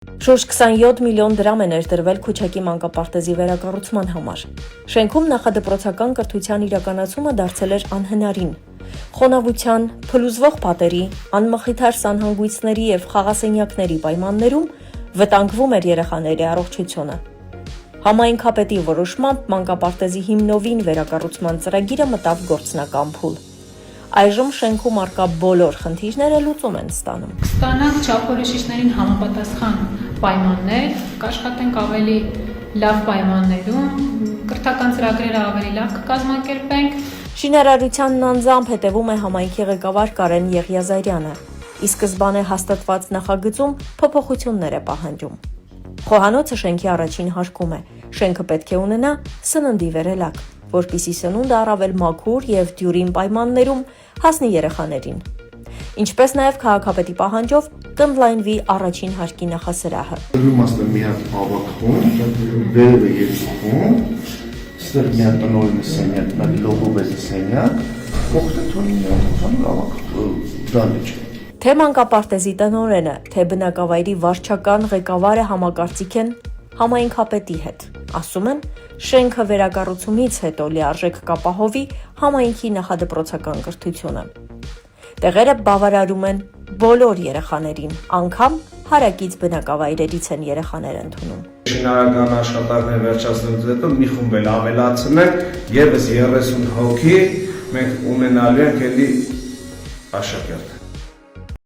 Շուրջ 27 միլիոն դրամ է ներդրվել Քուչակի մանկապարտեզի վերակառուցման համար։ Շենքում նախադպրոցական կրթության իրականացումը դարձել էր անհնարին։ Խոնավության, փլուզվող պատերի, անմխիթար սանհանգույցների և խաղասենյակների պայմաններում վտանգվում էր երեխաների առողջությունը։ Համայնքապետի որոշմամբ մանկապարտեզի հիմնովին վերակառուցման ծրագիրը մտավ գործնական փուլ։ Այժմ շենքում առկա բոլոր խնդիրները լուծում են ստանում։ Կստանանք չափորոշիչներին համապատասխան պայմաններ, կաշխատենք ավելի լավ պայմաններում, կրթական ծրագրերը ավելի լավ կկազմակերպենք։ Շինարարությանն անձամբ հետևում է համայնքի ղեկավար Կարեն Եղիազարյանը։ Ի սկզբանե հաստատված նախագծում փոփոխություններ է պահանջում։ Խոհանոցը շենքի առաջին հարկում է։ Շենքը պետք է ունենա սննդի վերելակ, որպեսզի սնունդը առավել մաքուր և դյուրին պայմաններում հասնի երեխաներին։ Ինչպես նաև քաղաքապետի պահանջով կընդլայնվի առաջին հարկի նախասրահը։ Իմաստը մի հատ ավագ խումբ, վերևը երկու խումբ, ստեղ մի հատ տնօրենի սենյակ, մի հատ լոգոպեդի սենյակ, փոխել թողին ավագ դահլիճ։ Թե մանկապարտեզի տնօրենը, թե բնակավայրի վարչական ղեկավարը համակարծիք են համայնքապետի հետ։ Ասում են, շենքը վերակառուցումից հետո լիարժեք կապահովի համայնքի նախադպրոցական կրթությունը։ Տեղերը բավարարում են բոլոր երեխաներին, անգամ հարակից բնակավայրերից են երեխաներ ընդունում։ Շինարարական աշխատանքներ վերջացնելուց հետո մի խումբ էլ ավելացնել, ևս 30 հոգի մենք ունենալու ենք էլի աշակերտ։